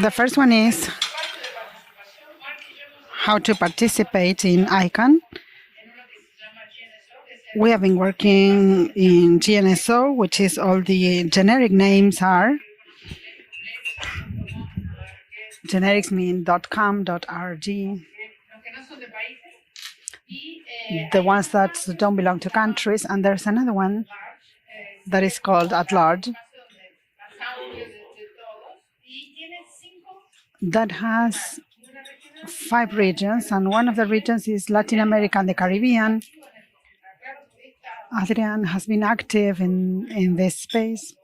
The first one is how to participate in ICANN. We have been working in GNSO, which is all the generic names are. Generics mean .com, .rg. The ones that don't belong to countries, and there's another one that is called at large. That has 5 regions, and one of the regions is Latin America and the Caribbean. Adrian has been active in this space.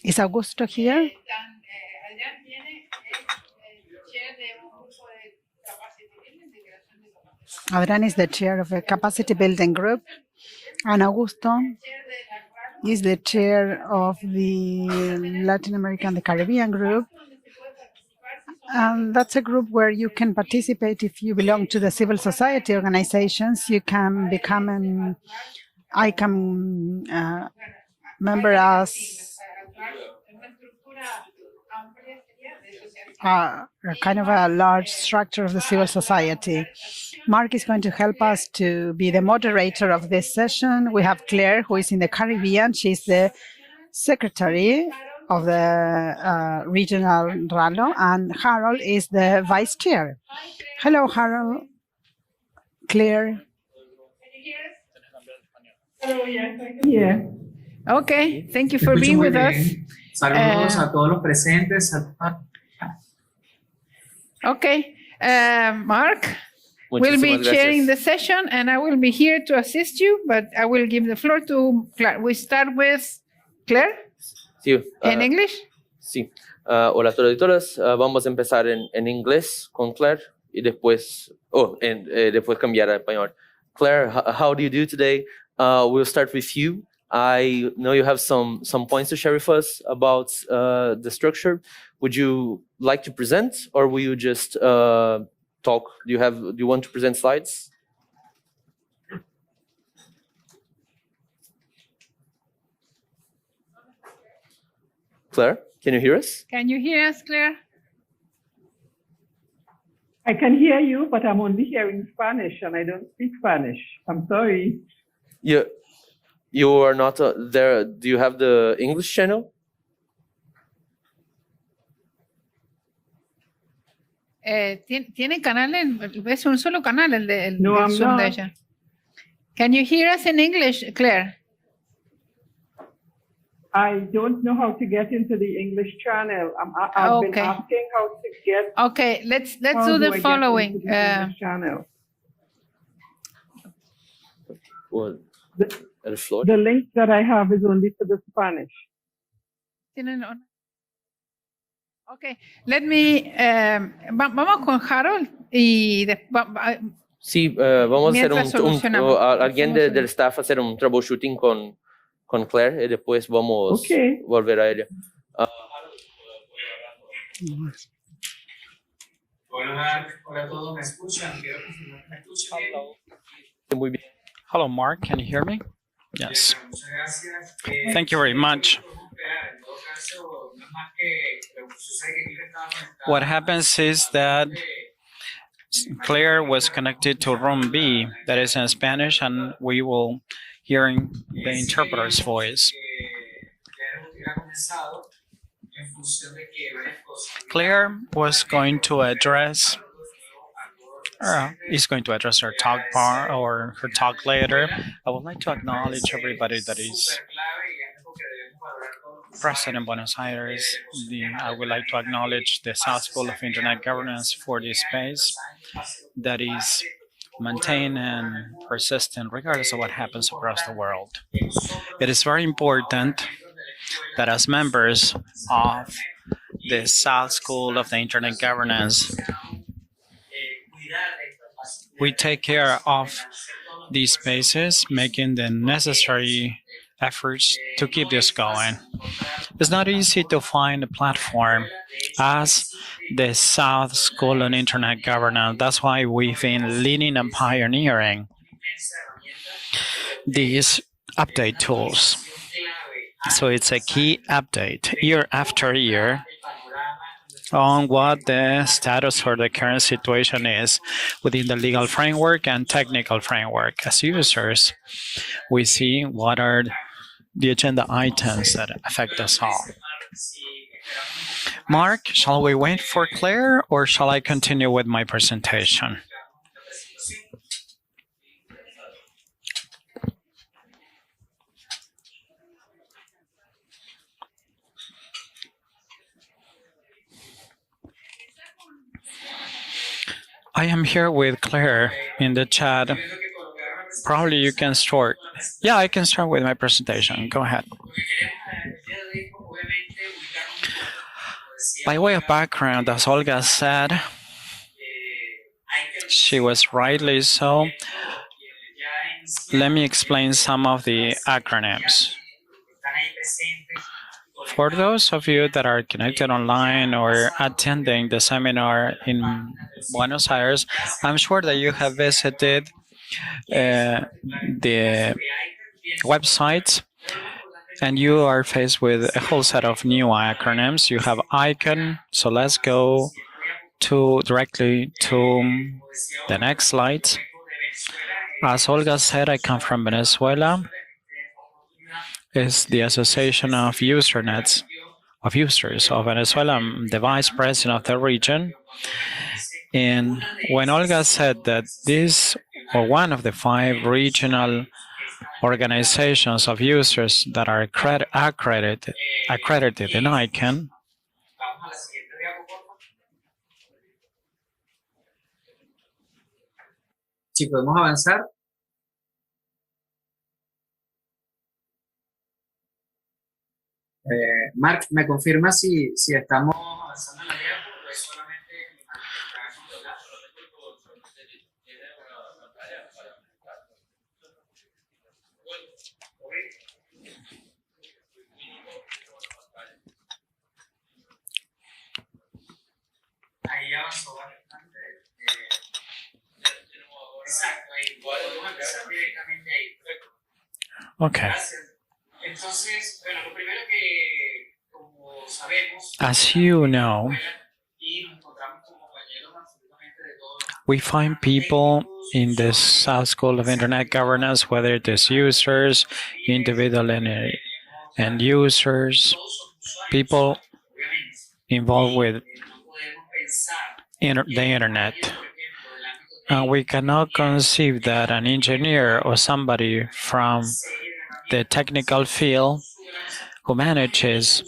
Is Augusto here? Adrian is the chair of a capacity building group, and Augusto is the chair of the Latin America and the Caribbean group. And that's a group where you can participate if you belong to the civil society organizations. You can become an ICANN member as kind of a large structure of the civil society. Mark is going to help us to be the moderator of this session. We have Claire, who is in the Caribbean. She's the secretary of the regional RALO, and Harold is the vice chair. Hello, Harold. Claire. Hello, yes, I can hear. Okay, thank you for being with us. Saludos a todos los presentes. Okay, Mark will be chairing the session, and I will be here to assist you, but I will give the floor to Claire. We start with Claire. Sí, ¿En English? Sí. Hola a todos y todas. Vamos a empezar en inglés con Claire y después, después cambiar a español. Claire, how do you do today? We'll start with you. I know you have some points to share with us about the structure. Would you like to present, or will you just talk? Do you want to present slides? Claire, can you hear us? Can you hear us, Claire? I can hear you, but I'm only hearing Spanish, and I don't speak Spanish. I'm sorry. You are not there. Do you have the English channel? Tiene canal, es un solo canal el de No, I'm Zoom de not. ella. Can you hear us in English, Claire? I don't know how to get into the English channel. I've been Okay. asking how to get. Okay, let's how do do I the get following. into the English channel. Well, el floor. The link that I have is only for the Spanish. Okay, let me. Vamos con Harold y Sí, vamos a Mientras hacer solucionamos. alguien del staff hacer un troubleshooting con Claire y después vamos Okay. a volver a ella. Hola a todos, ¿me escuchan? Quiero confirmar que me escuchan bien. Muy bien. Hello, Mark. Can you hear me? Yes. Muchas gracias. Thank you very much. What happens is that Claire was connected to room B, that is in Spanish, and we will hearing the interpreter's voice. Claire was going to address is going to address her talk part or her talk later. I would like to acknowledge everybody that is present in Buenos Aires. I would like to acknowledge the South School of Internet Governance for this space that is maintained and persistent regardless of what happens across the world. It is very important that as members of the South School of the Internet Governance, we take care of these spaces, making the necessary efforts to keep this going. It's not easy to find a platform as the South School on Internet Governance. That's why we've been leading and pioneering these update tools. So it's a key update year after year on what the status or the current situation is within the legal framework and technical framework. As users, we see what are the agenda items that affect us all. Mark, shall we wait for Claire or shall I continue with my presentation? I am here with Claire in the chat. Probably you can start. Yeah, I can start with my presentation. Go ahead. By way of background, as Olga said, she was rightly so. Let me explain some of the acronyms. For those of you that are connected online or attending the seminar in Buenos Aires, I'm sure that you have visited the website and you are faced with a whole set of new acronyms. You have ICANN, so let's go directly to the next slide. As Olga said, I come from Venezuela. It's the Association of Users of Venezuela. I'm the vice president of the region. And when Olga said that this, or one of the 5 regional organizations of users that are accredited in ICANN, Si podemos avanzar. Mark, ¿me confirma si estamos avanzando en la guía? Porque solamente mi imagen está controlada. Ahí avanzó bastante. Exacto, ahí podemos empezar directamente ahí. okay. Gracias. Entonces, bueno, lo primero que, como sabemos, As you know, we find people in the South School of Internet Governance, whether it is users, individual end users, people involved with the internet. And we cannot conceive that an engineer or somebody from the technical field who manages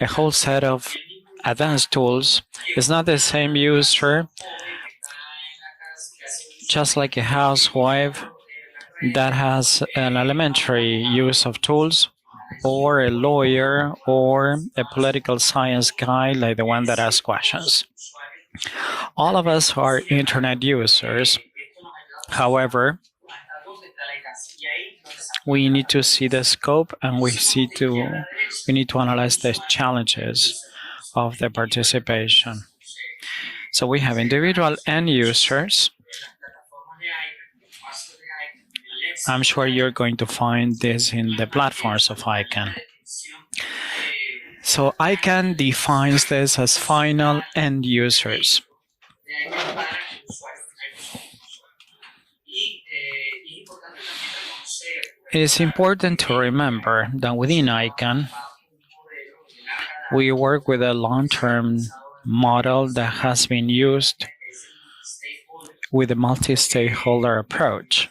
a whole set of advanced tools is not the same user, just like a housewife that has an elementary use of tools, or a lawyer, or a political science guy like the one that asks questions. All of us are internet users. However, we need to see the scope and we need to analyze the challenges of the participation. So we have individual end users. I'm sure you're going to find this in the platforms of ICANN. So ICANN defines this as final end users. It is important to remember that within ICANN, we work with a long-term model that has been used with a multi-stakeholder approach.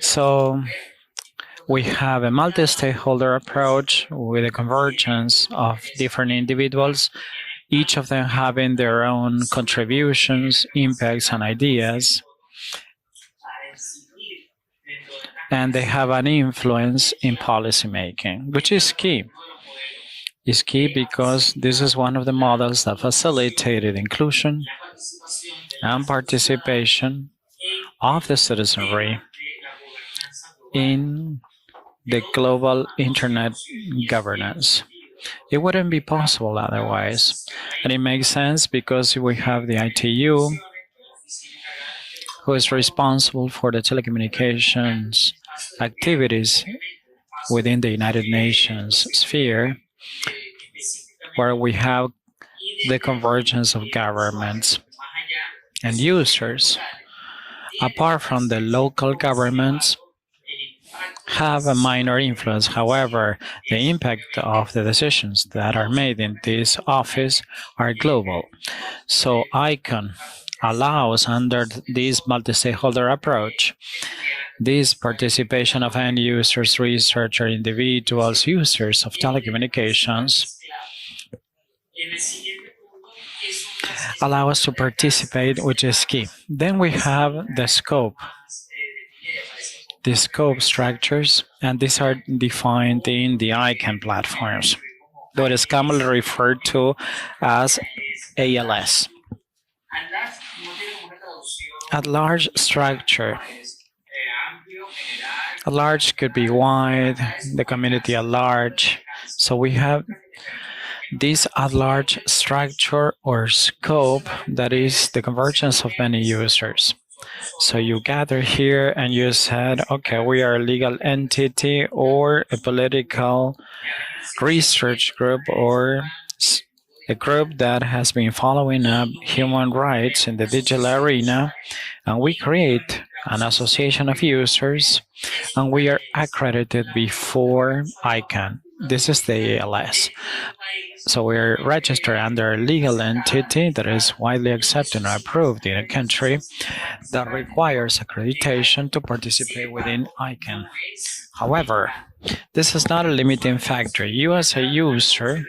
So we have a multi-stakeholder approach with a convergence of different individuals, each of them having their own contributions, impacts, and ideas. And they have an influence in policymaking, which is key. It's key because this is one of the models that facilitated inclusion and participation of the citizenry in the global internet governance. It wouldn't be possible otherwise. And it makes sense because we have the ITU who is responsible for the telecommunications activities within the United Nations sphere, where we have the convergence of governments and users. Apart from the local governments, have a minor influence. However, the impact of the decisions that are made in this office are global. So ICANN allows, under this multi-stakeholder approach, this participation of end users, researcher, individuals, users of telecommunications, allow us to participate, which is key. Then we have the scope structures, and these are defined in the ICANN platforms, that is commonly referred to as ALS. At large structure. At large could be wide, the community at large. So we have this at large structure or scope that is the convergence of many users. So you gather here and you said, okay, we are a legal entity or a political research group or a group that has been following up human rights in the digital arena, and we create an association of users, and we are accredited before ICANN. This is the ALS. So we're registered under a legal entity that is widely accepted and approved in a country that requires accreditation to participate within ICANN. However, this is not a limiting factor. You as a user,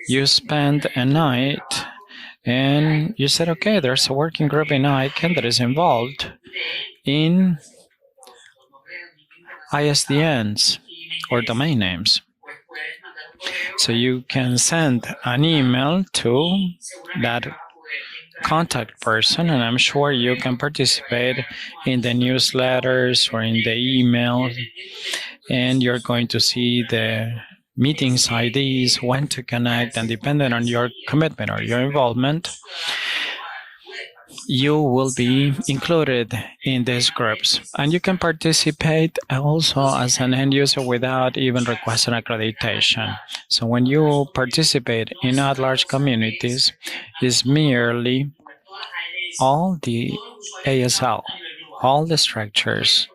you spend a night and you said, okay, there's a working group in ICANN that is involved in ISDNs or domain names. So you can send an email to that contact person, and I'm sure you can participate in the newsletters or in the email, and you're going to see the meetings IDs, when to connect, and depending on your commitment or your involvement, you will be included in these groups. And you can participate also as an end user without even requesting accreditation. So when you participate in at-large communities, it's merely all the ASL, all the structures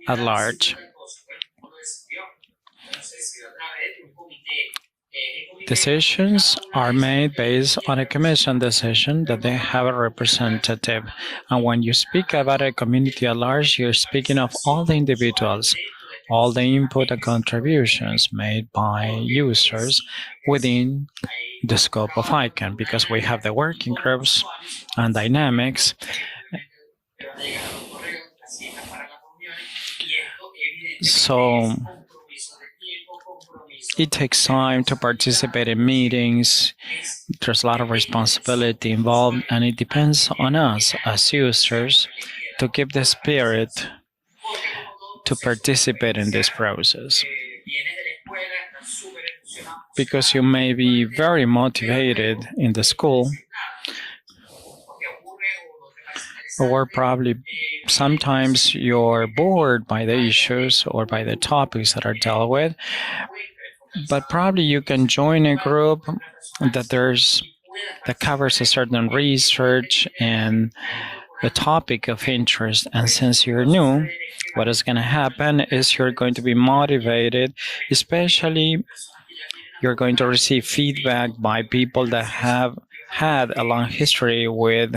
at large. Decisions are made based on a commission decision that they have a representative. And when you speak about a community at large, you're speaking of all the individuals, all the input and contributions made by users within the scope of ICANN, because we have the working groups and dynamics. So it takes time to participate in meetings. There's a lot of responsibility involved, and it depends on us as users to keep the spirit to participate in this process. Because you may be very motivated in the school, or probably sometimes you're bored by the issues or by the topics that are dealt with, but probably you can join a group that covers a certain research and the topic of interest. And since you're new, what is going to happen is you're going to be motivated, especially you're going to receive feedback by people that have had a long history with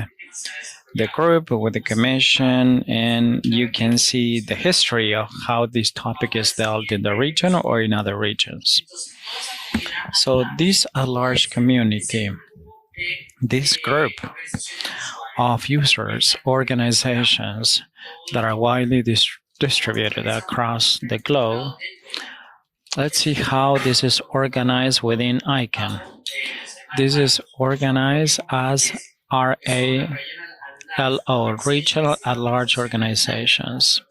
the group, with the commission, and you can see the history of how this topic is dealt in the region or in other regions. So this a large community, this group of users, organizations that are widely distributed across the globe. Let's see how this is organized within ICANN. This is organized as RALO, Regional at Large Organizations,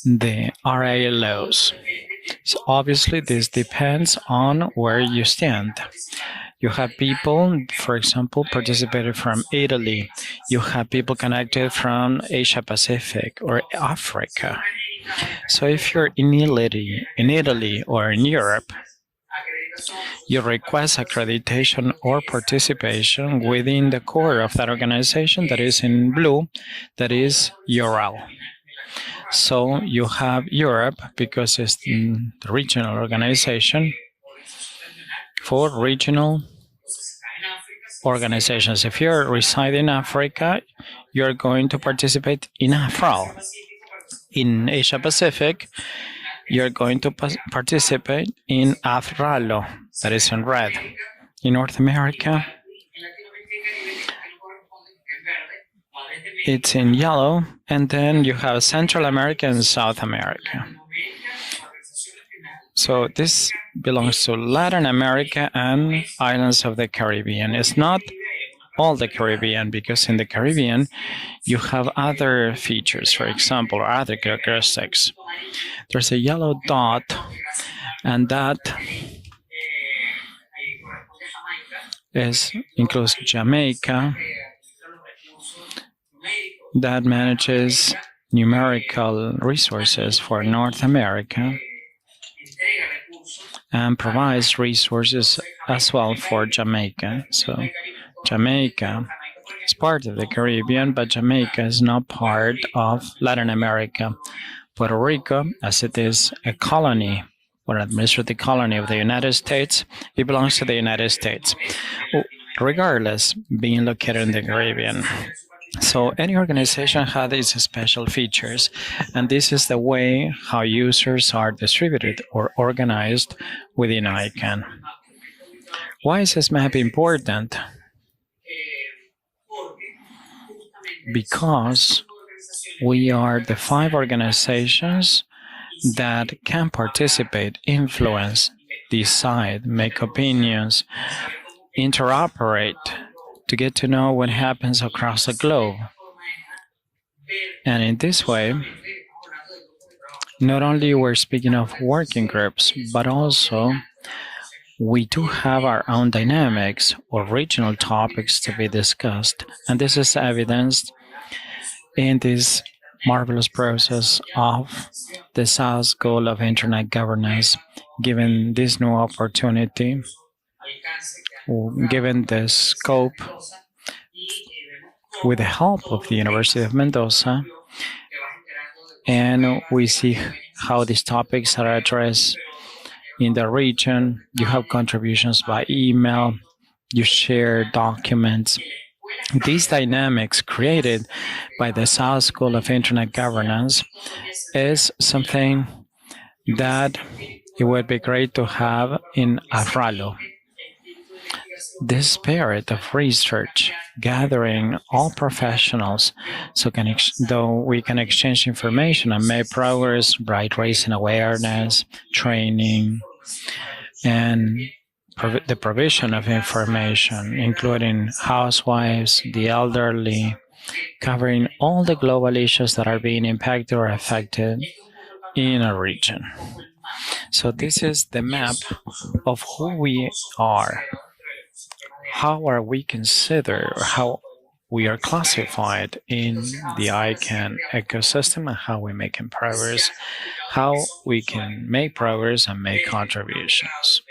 the RALOs. So obviously this depends on where you stand. You have people, for example, participated from Italy. You have people connected from Asia Pacific or Africa. So if you're in Italy or in Europe, you request accreditation or participation within the core of that organization that is in blue, that is URL. So you have Europe because it's the regional organization for regional organizations. If you reside in Africa, you're going to participate in AFRAL. In Asia Pacific, you're going to participate in AFRALO, that is in red. In North America, it's in yellow, and then you have Central America and South America. So this belongs to Latin America and islands of the Caribbean. It's not all the Caribbean, because in the Caribbean, you have other features, for example, or other characteristics. There's a yellow dot, and that includes Jamaica, that manages numerical resources for North America and provides resources as well for Jamaica. So Jamaica is part of the Caribbean, but Jamaica is not part of Latin America. Puerto Rico, as it is a colony or administrative colony of the United States, it belongs to the United States, regardless being located in the Caribbean. So any organization has its special features, and this is the way how users are distributed or organized within ICANN. Why is this map important? Because we are the 5 organizations that can participate, influence, decide, make opinions, interoperate, to get to know what happens across the globe. And in this way, not only we're speaking of working groups, but also we do have our own dynamics or regional topics to be discussed. And this is evidenced in this marvelous process of the South Goal of Internet Governance, given this new opportunity, given the scope, with the help of the University of Mendoza, and we see how these topics are addressed in the region. You have contributions by email, you share documents. These dynamics created by the South School of Internet Governance is something that it would be great to have in AFRALO. This spirit of research, gathering all professionals, so though we can exchange information and make progress by raising awareness, training, and the provision of information, including housewives, the elderly, covering all the global issues that are being impacted or affected in a region. So this is the map of who we are. How are we considered, or how we are classified in the ICANN ecosystem, and how we make progress, how we can make progress and make contributions.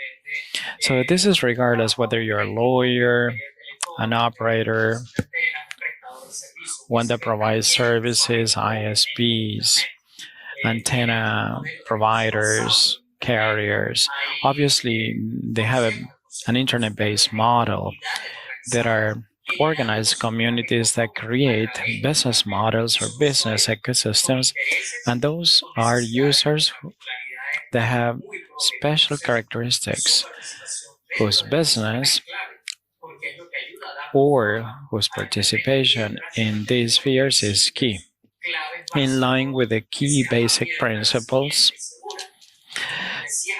So this is regardless whether you're a lawyer, an operator, one that provides services, ISPs, antenna providers, carriers. Obviously, they have an internet-based model. There are organized communities that create business models or business ecosystems, and those are users that have special characteristics whose business or whose participation in these spheres is key, in line with the key basic principles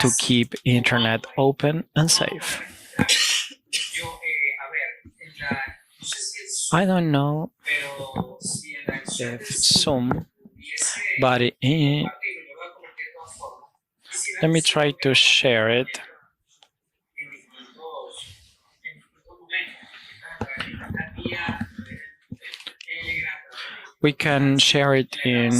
to keep internet open and safe. I don't know if Zoom, but let me try to share it. We can share it in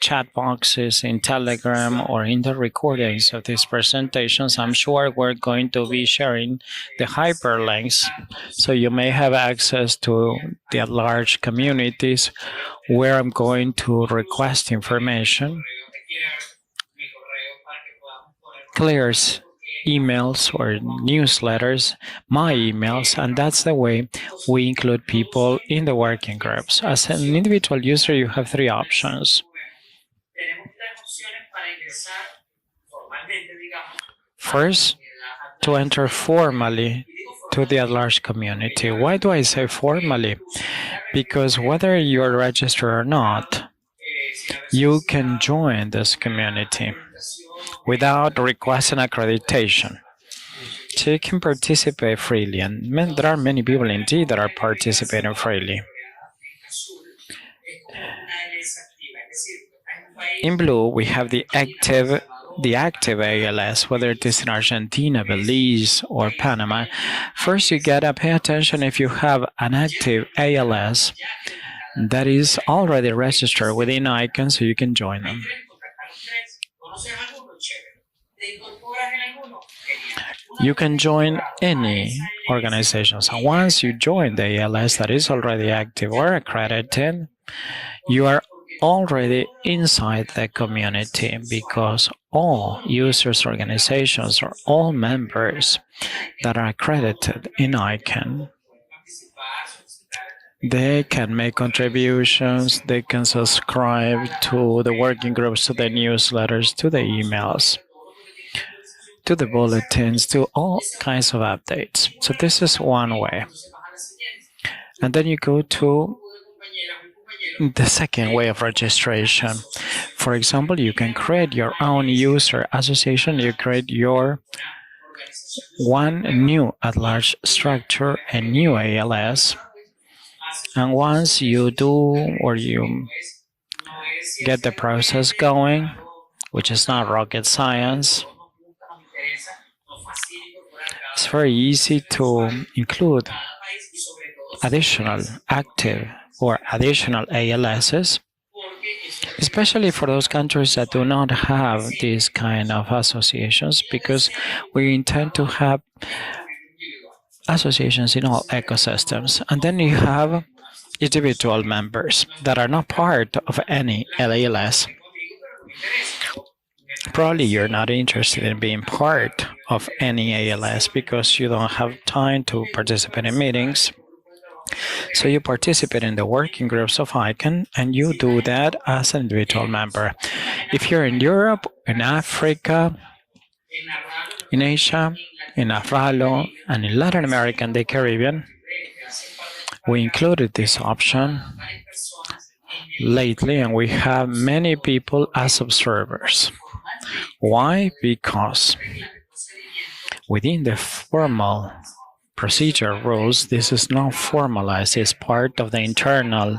chat boxes in Telegram or in the recordings of these presentations. I'm sure we're going to be sharing the hyperlinks so you may have access to the large communities where I'm going to request information. Claire's emails or newsletters, my emails, and that's the way we include people in the working groups. As an individual user, you have three options. First, to enter formally to the at-large community. Why do I say formally? Because whether you're registered or not, you can join this community without requesting accreditation. So you can participate freely, and there are many people indeed that are participating freely. In blue, we have the active ALS, whether it is in Argentina, Belize, or Panama. First, you gotta pay attention if you have an active ALS that is already registered within ICANN, so you can join them. You can join any organization. So once you join the ALS that is already active or accredited, you are already inside the community, because all users, organizations, or all members that are accredited in ICANN, they can make contributions, they can subscribe to the working groups, to the newsletters, to the emails, to the bulletins, to all kinds of updates. So this is one way. And then you go to the second way of registration. For example, you can create your own user association. You create your one new at-large structure, a new ALS. And once you do, or you get the process going, which is not rocket science, it's very easy to include additional active or additional ALSs, especially for those countries that do not have these kind of associations, because we intend to have associations in all ecosystems. And then you have individual members that are not part of any ALS. Probably you're not interested in being part of any ALS because you don't have time to participate in meetings. So you participate in the working groups of ICANN, and you do that as an individual member. If you're in Europe, in Africa, in Asia, in Afralo, and in Latin America and the Caribbean, we included this option lately, and we have many people as observers. Why? Because within the formal procedure rules, this is not formalized. It's part of the internal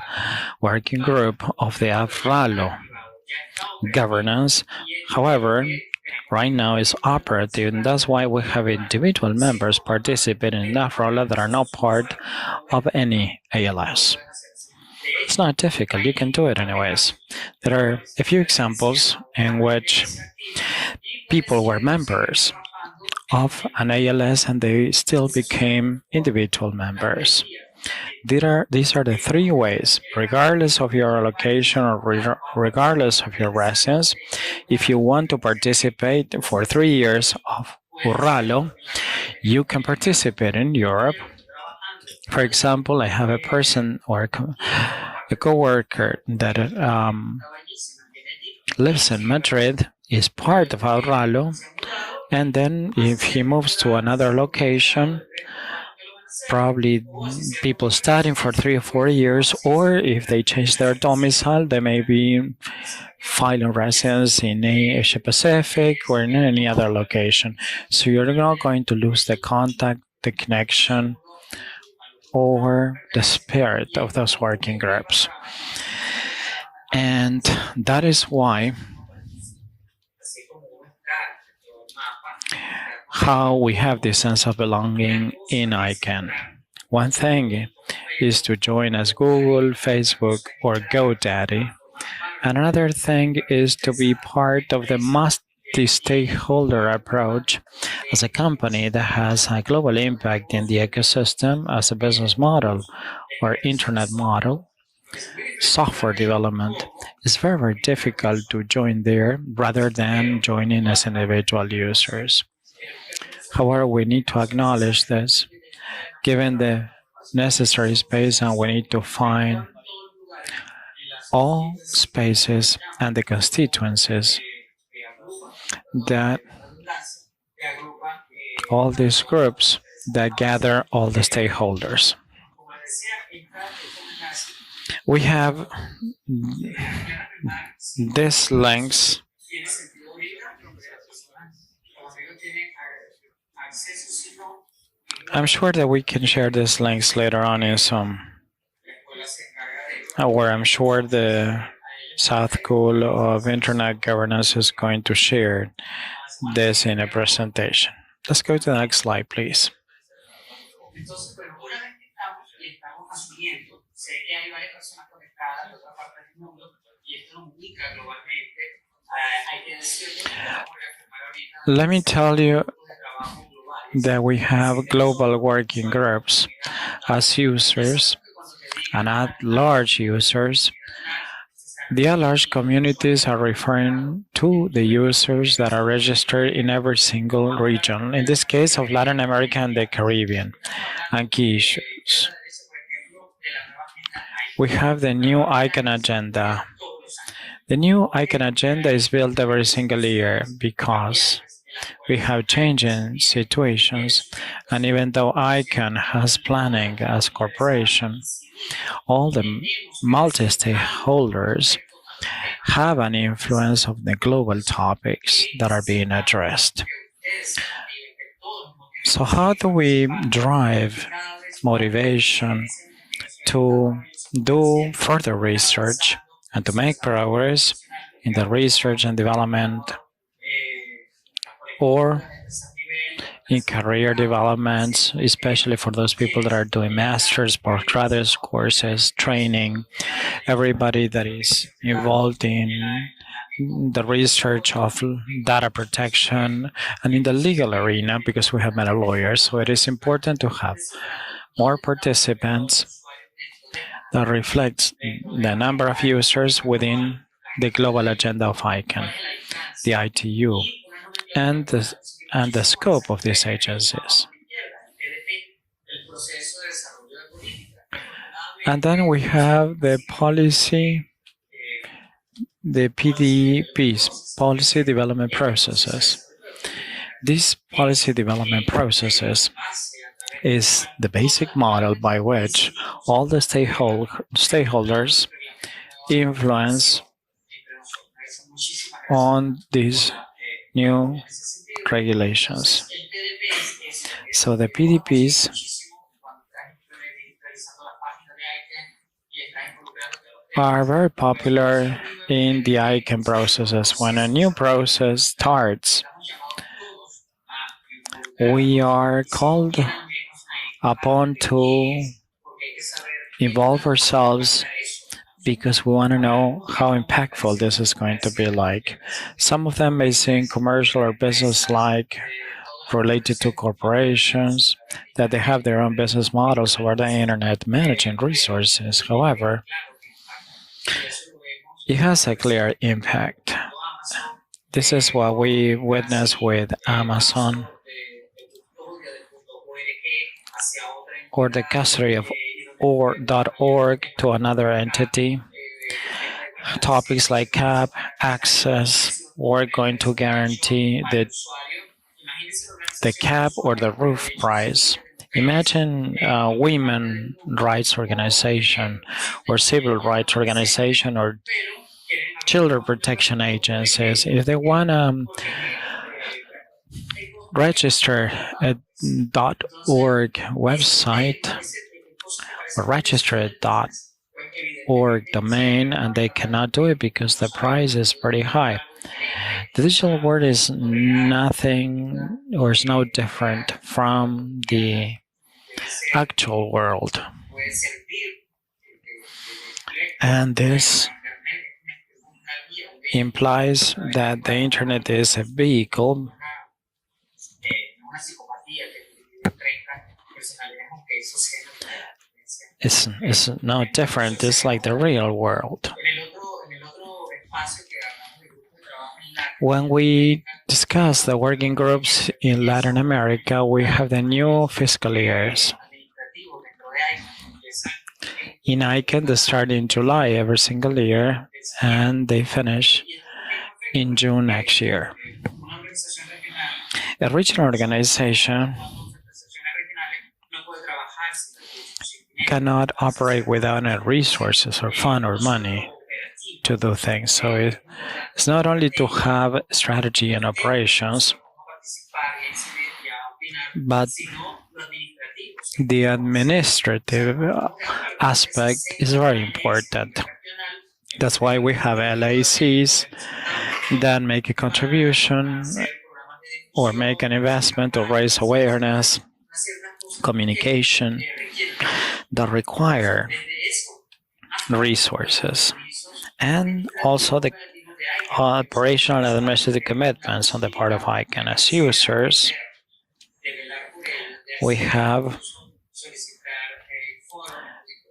working group of the Afralo governance. However, right now it's operative, and that's why we have individual members participating in Afralo that are not part of any ALS. It's not difficult, you can do it anyways. There are a few examples in which people were members of an ALS and they still became individual members. These are the three ways, regardless of your location or regardless of your residence. If you want to participate for 3 years of Urralo, you can participate in Europe. For example, I have a person or a coworker that lives in Madrid, is part of Urralo, and then if he moves to another location, probably people studying for 3 or 4 years, or if they change their domicile, they may be filing residence in Asia Pacific or in any other location. So you're not going to lose the contact, the connection, or the spirit of those working groups. And that is why how we have this sense of belonging in ICANN. One thing is to join as Google, Facebook, or GoDaddy. And another thing is to be part of the multi-stakeholder approach as a company that has a global impact in the ecosystem as a business model or internet model. Software development is very, very difficult to join there rather than joining as individual users. However, we need to acknowledge this, given the necessary space, and we need to find all spaces and the constituencies that all these groups that gather all the stakeholders. We have these links. I'm sure that we can share these links later on in some, where I'm sure the South School of Internet Governance is going to share this in a presentation. Let's go to the next slide, please. Let me tell you that we have global working groups as users and at-large users. The at-large communities are referring to the users that are registered in every single region, in this case of Latin America and the Caribbean, and key issues. We have the new ICANN agenda. The new ICANN agenda is built every single year because we have changing situations, and even though ICANN has planning as a corporation, all the multi-stakeholders have an influence of the global topics that are being addressed. So how do we drive motivation to do further research and to make progress in the research and development or in career developments, especially for those people that are doing master's, postgraduate courses, training, everybody that is involved in the research of data protection and in the legal arena, because we have many lawyers. So it is important to have more participants that reflects the number of users within the global agenda of ICANN, the ITU, and the scope of these agencies. And then we have the policy, the PDPs, policy development processes. These policy development processes is the basic model by which all the stakeholders influence on these new regulations. So the PDPs are very popular in the ICANN processes. When a new process starts, we are called upon to involve ourselves because we want to know how impactful this is going to be like. Some of them may seem commercial or business-like, related to corporations, that they have their own business models over the internet managing resources. However, it has a clear impact. This is what we witness with Amazon or the custody of .org to another entity. Topics like cap, access, we're going to guarantee the cap or the roof price. Imagine a women rights organization or civil rights organization or children protection agencies. If they want to register a .org website or register a .org domain, and they cannot do it because the price is pretty high. The digital world is nothing or is no different from the actual world. And this implies that the internet is a vehicle. It's no different. It's like the real world. When we discuss the working groups in Latin America, we have the new fiscal years. In ICANN, they start in July every single year, and they finish in June next year. A regional organization cannot operate without resources or fund or money to do things. So it's not only to have strategy and operations, but the administrative aspect is very important. That's why we have LACs that make a contribution or make an investment to raise awareness, communication that require resources, and also the operational and administrative commitments on the part of ICANN. As users, we have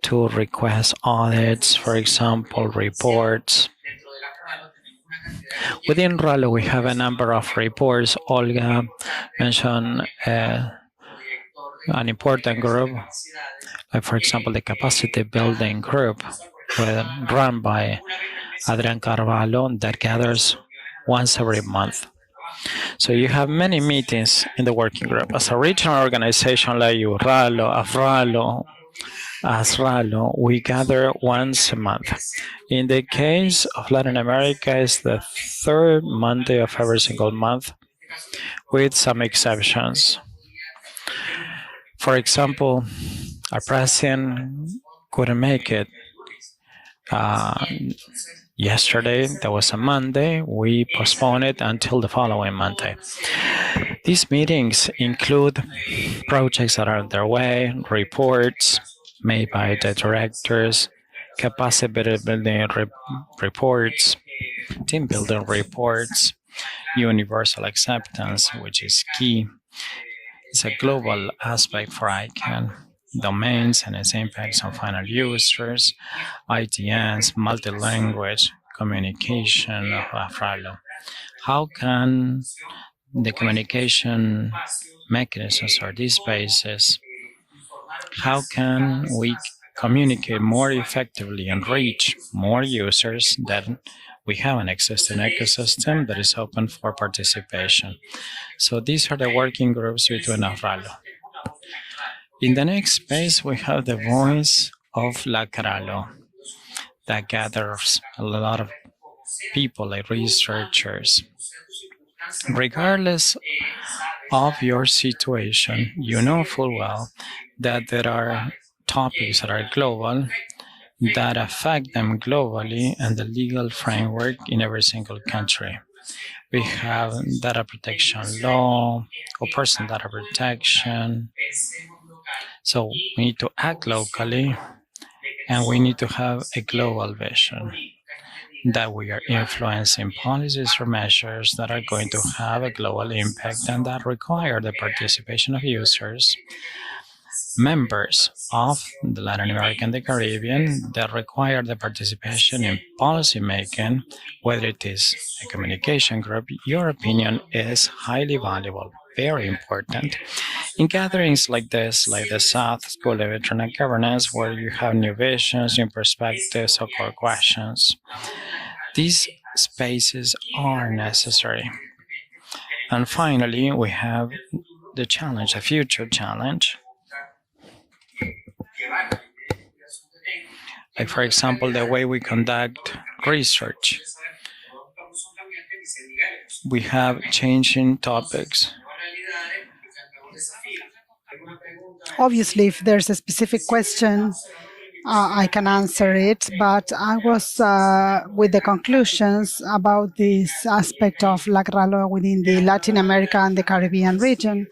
to request audits, for example, reports. Within RALO, we have a number of reports. Olga mentioned an important group, like for example, the capacity building group run by Adrian Carvalho that gathers once every month. So you have many meetings in the working group. As a regional organization like you, RALO, AFRALO, ASRALO, we gather once a month. In the case of Latin America, it's the third Monday of every single month, with some exceptions. For example, our president couldn't make it. Yesterday, that was a Monday, we postponed it until the following Monday. These meetings include projects that are underway, reports made by the directors, capacity building reports, team building reports, universal acceptance, which is key. It's a global aspect for ICANN, domains and its impacts on final users, ITNs, multi-language communication of AFRALO. How can the communication mechanisms or these bases, how can we communicate more effectively and reach more users that we have an existing ecosystem that is open for participation? So these are the working groups between AFRALO. In the next space, we have the voice of La Caralo that gathers a lot of people like researchers. Regardless of your situation, you know full well that there are topics that are global that affect them globally and the legal framework in every single country. We have data protection law or personal data protection. So we need to act locally and we need to have a global vision that we are influencing policies or measures that are going to have a global impact and that require the participation of users, members of the Latin America and the Caribbean, that require the participation in policy making, whether it is a communication group. Your opinion is highly valuable, very important. In gatherings like this, like the South School of Internet Governance, where you have new visions, new perspectives, or core questions, these spaces are necessary. And finally, we have the challenge, a future challenge. Like, for example, the way we conduct research. We have changing topics. Obviously, if there's a specific question I can answer it, but I was with the conclusions about this aspect of LACRALO within the Latin America and the Caribbean region.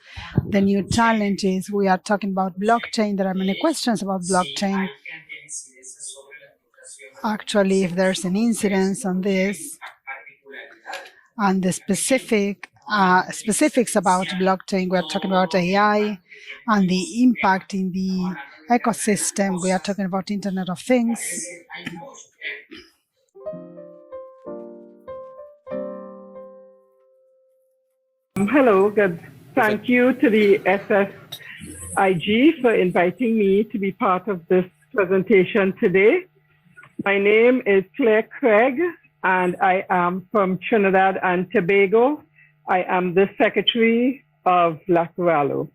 The new challenge is we are talking about blockchain. There are many questions about blockchain. Actually, if there's an incidence on this and the specifics about blockchain, we're talking about AI and the impact in the ecosystem. We are talking about Internet of Things. Hello, good. Thank you to the SSIG for inviting me to be part of this presentation today. My name is Claire Craig, and I am from Trinidad and Tobago. I am the Secretary of LACRALO.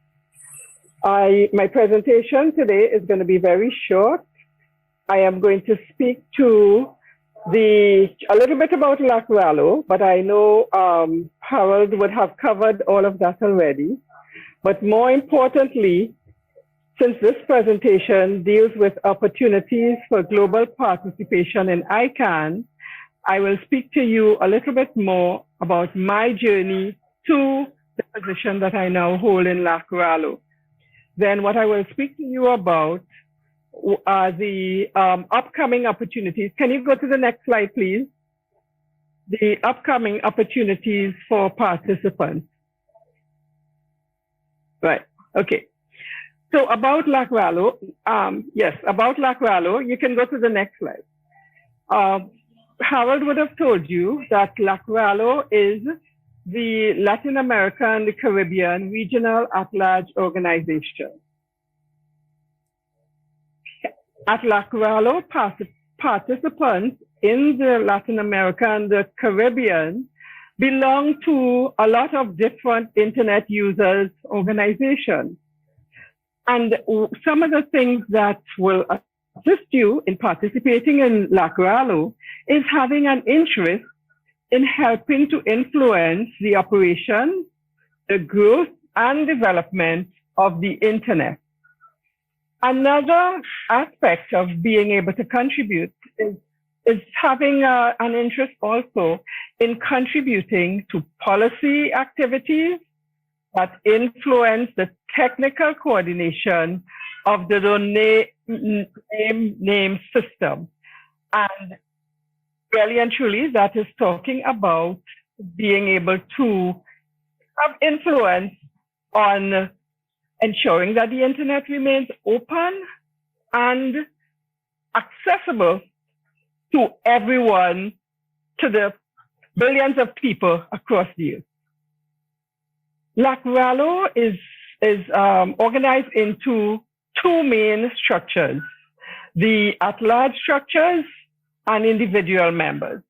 My presentation today is going to be very short. I am going to speak to a little bit about LACRALO, but I know Harold would have covered all of that already. But more importantly, since this presentation deals with opportunities for global participation in ICANN, I will speak to you a little bit more about my journey to the position that I now hold in LACRALO. Then what I will speak to you about are the upcoming opportunities. Can you go to the next slide, please? The upcoming opportunities for participants. Right, okay. So about LACRALO, yes, about LACRALO, you can go to the next slide. Harold would have told you that LACRALO is the Latin America and the Caribbean Regional at-large organization. At LACRALO, participants in the Latin America and the Caribbean belong to a lot of different internet users organizations. And some of the things that will assist you in participating in LACRALO is having an interest in helping to influence the operation, the growth and development of the internet. Another aspect of being able to contribute is having an interest also in contributing to policy activities that influence the technical coordination of the name system. And really and truly, that is talking about being able to have influence on ensuring that the internet remains open and accessible to everyone, to the billions of people across the earth. LACRALO is organized into two main structures, the at-large structures and individual members.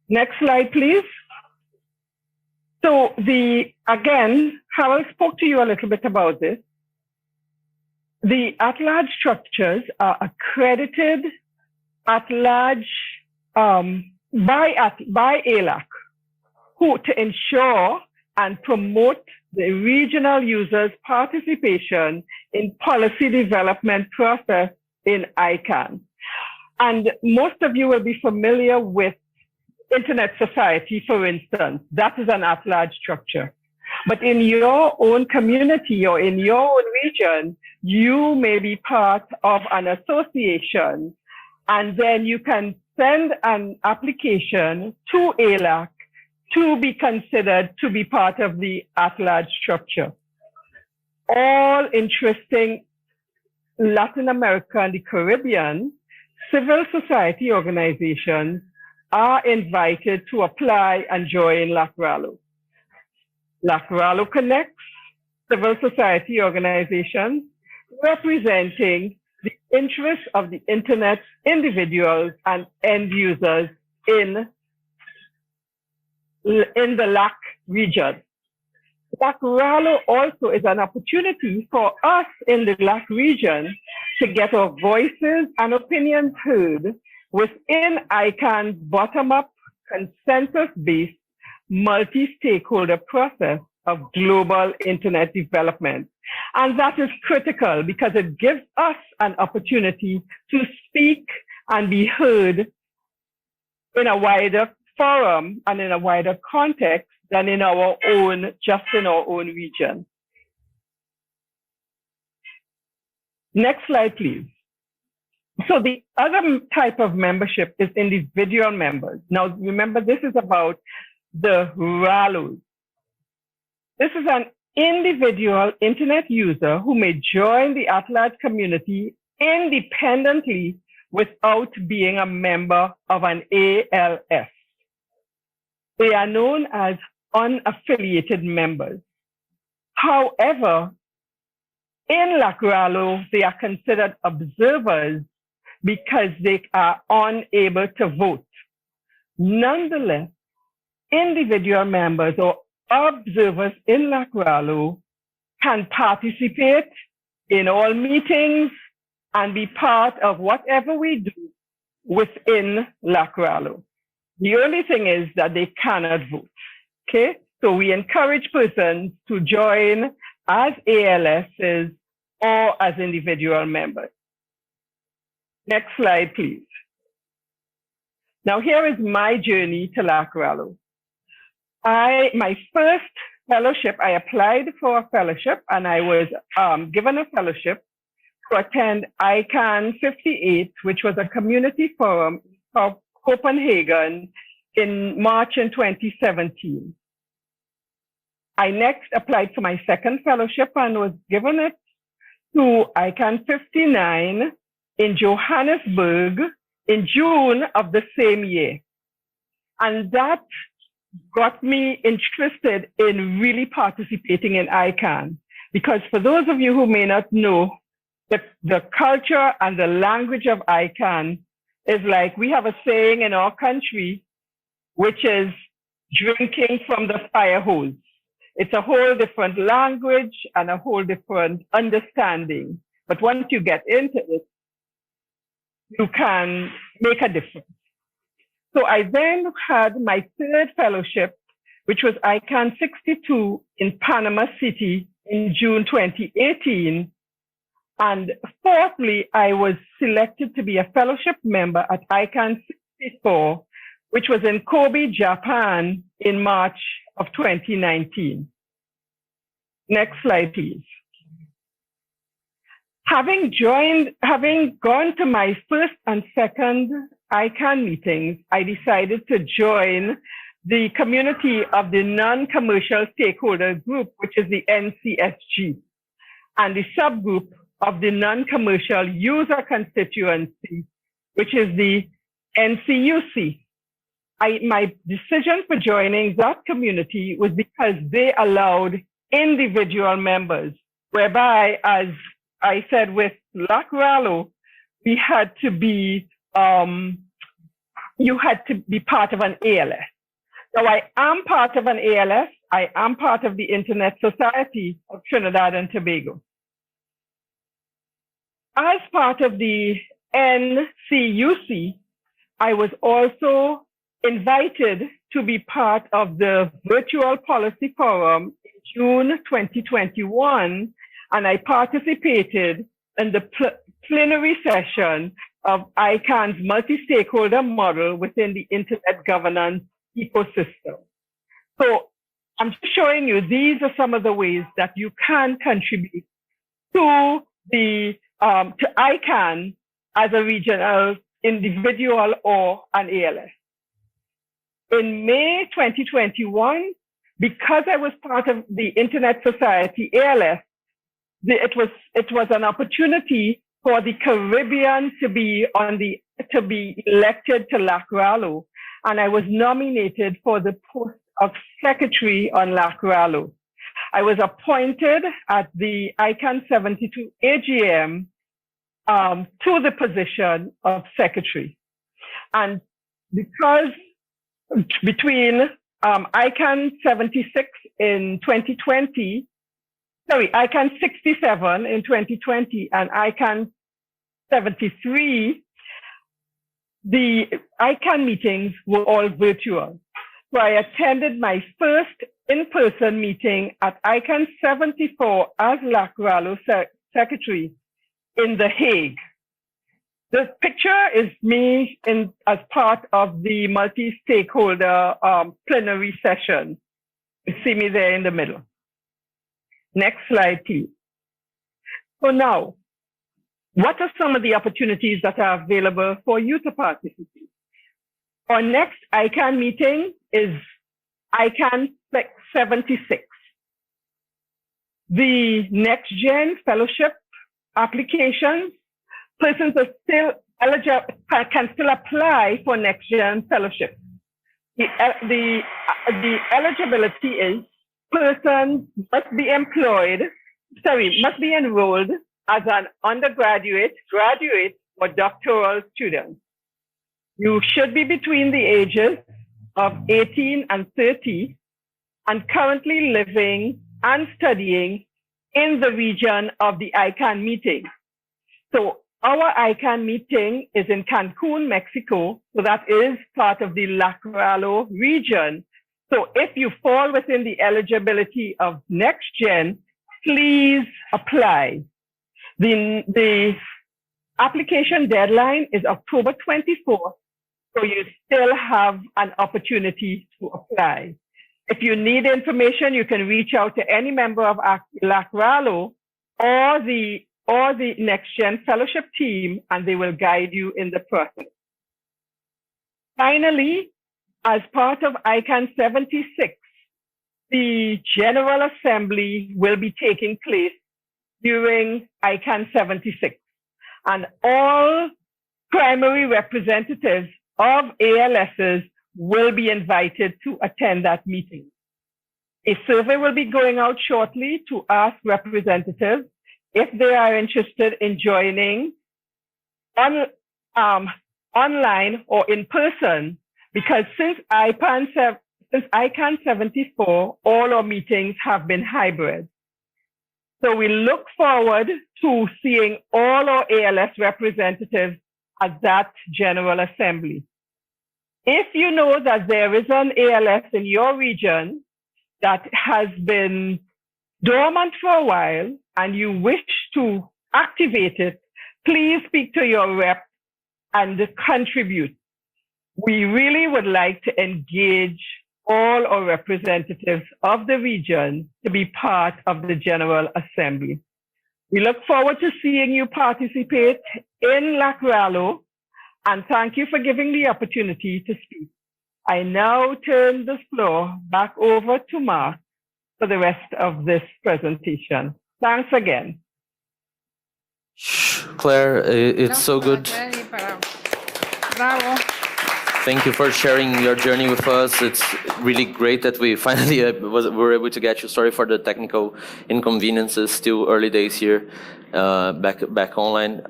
Next slide, please. So again, Harold spoke to you a little bit about this. The at-large structures are accredited at-large by ALAC, to ensure and promote the regional users' participation in policy development process in ICANN. And most of you will be familiar with Internet Society, for instance. That is an at-large structure. But in your own community or in your own region, you may be part of an association, and then you can send an application to ALAC to be considered to be part of the at-large structure. All interesting Latin America and the Caribbean civil society organizations are invited to apply and join LACRALO. LACRALO connects civil society organizations representing the interests of the internet individuals and end users in the LAC region. LACRALO also is an opportunity for us in the LAC region to get our voices and opinions heard within ICANN's bottom-up, consensus-based, multi-stakeholder process of global internet development. And that is critical because it gives us an opportunity to speak and be heard in a wider forum and in a wider context than in our own, just in our own region. Next slide, please. So the other type of membership is individual members. Now, remember, this is about the RALOs. This is an individual internet user who may join the at-large community independently without being a member of an ALS. They are known as unaffiliated members. However, in LACRALO, they are considered observers because they are unable to vote. Nonetheless, individual members or observers in LACRALO can participate in all meetings and be part of whatever we do within LACRALO. The only thing is that they cannot vote, okay? So we encourage persons to join as ALSs or as individual members. Next slide, please. Now here is my journey to LACRALO. My first fellowship, I applied for a fellowship and I was given a fellowship to attend ICANN 58, which was a community forum of Copenhagen in March in 2017. I next applied for my second fellowship and was given it to ICANN 59 in Johannesburg in June of the same year. And that got me interested in really participating in ICANN. Because for those of you who may not know, the culture and the language of ICANN is like, we have a saying in our country, which is drinking from the fire hose. It's a whole different language and a whole different understanding. But once you get into it, you can make a difference. So I then had my third fellowship, which was ICANN 62 in Panama City in June 2018. And fourthly, I was selected to be a fellowship member at ICANN 64, which was in Kobe, Japan in March of 2019. Next slide, please. Having gone to my first and second ICANN meetings, I decided to join the community of the non-commercial stakeholder group, which is the NCSG, and the subgroup of the non-commercial user constituency, which is the NCUC. My decision for joining that community was because they allowed individual members, whereby, as I said with LACRALO, we had to be, you had to be part of an ALS. So I am part of an ALS. I am part of the Internet Society of Trinidad and Tobago. As part of the NCUC, I was also invited to be part of the Virtual Policy Forum in June 2021, and I participated in the plenary session of ICANN's multi-stakeholder model within the Internet governance ecosystem. So I'm just showing you, these are some of the ways that you can contribute to the to ICANN as a regional individual or an ALS. In May 2021, because I was part of the Internet Society ALS, it was an opportunity for the Caribbean to be elected to LACRALO, and I was nominated for the post of secretary on LACRALO. I was appointed at the ICANN 72 AGM to the position of secretary. And because between ICANN 76 in 2020, ICANN 67 in 2020 and ICANN 73, the ICANN meetings were all virtual. So I attended my first in-person meeting at ICANN 74 as Lacralo Secretary in The Hague. The picture is me as part of the multi-stakeholder plenary session. You see me there in the middle. Next slide, please. So now, what are some of the opportunities that are available for you to participate? Our next ICANN meeting is ICANN 76. The Next Gen Fellowship applications, persons are still eligible, can still apply for Next Gen Fellowship. The eligibility is persons must be enrolled as an undergraduate, graduate, or doctoral student. You should be between the ages of 18 and 30 and currently living and studying in the region of the ICANN meeting. So our ICANN meeting is in Cancun, Mexico. So that is part of the Lacralo region. So if you fall within the eligibility of NextGen, please apply. The application deadline is October 24th. So you still have an opportunity to apply. If you need information, you can reach out to any member of Lacralo or the NextGen Fellowship team, and they will guide you in the process. Finally, as part of ICANN 76, the General Assembly will be taking place during ICANN 76, and all primary representatives of ALSs will be invited to attend that meeting. A survey will be going out shortly to ask representatives if they are interested in joining online or in person, because since ICANN 74, all our meetings have been hybrid. So we look forward to seeing all our ALS representatives at that General Assembly. If you know that there is an ALS in your region that has been dormant for a while and you wish to activate it, please speak to your rep and contribute. We really would like to engage all our representatives of the region to be part of the General Assembly. We look forward to seeing you participate in Lacralo, and thank you for giving the opportunity to speak. I now turn the floor back over to Mark for the rest of this presentation. Thanks again. Claire, it's so good. Bravo. Thank you for sharing your journey with us. It's really great that we finally were able to get you. Sorry for the technical inconveniences. Still early days here, back online.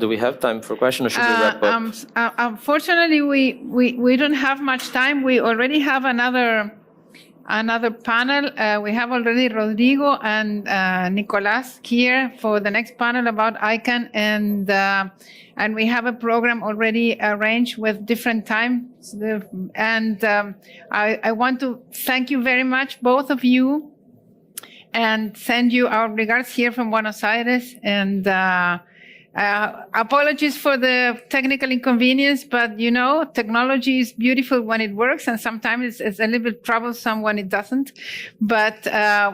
Do we have time for questions, or should we wrap up? Unfortunately, we don't have much time. We already have another panel. We have already Rodrigo and Nicolas here for the next panel about ICANN, and we have a program already arranged with different times. And I want to thank you very much, both of you, and send you our regards here from Buenos Aires. And apologies for the technical inconvenience, but you know, technology is beautiful when it works, and sometimes it's a little bit troublesome when it doesn't. But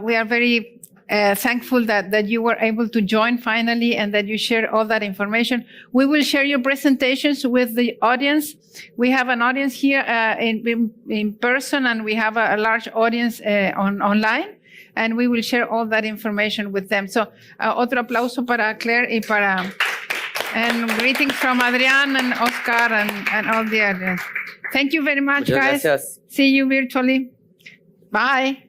we are very thankful that you were able to join finally and that you shared all that information. We will share your presentations with the audience. We have an audience here in person, and we have a large audience online. And we will share all that information with them. So, otro aplauso para Claire and greetings from Adrian and Oscar and all the others. Thank you very much, guys. Gracias. See you virtually. Bye.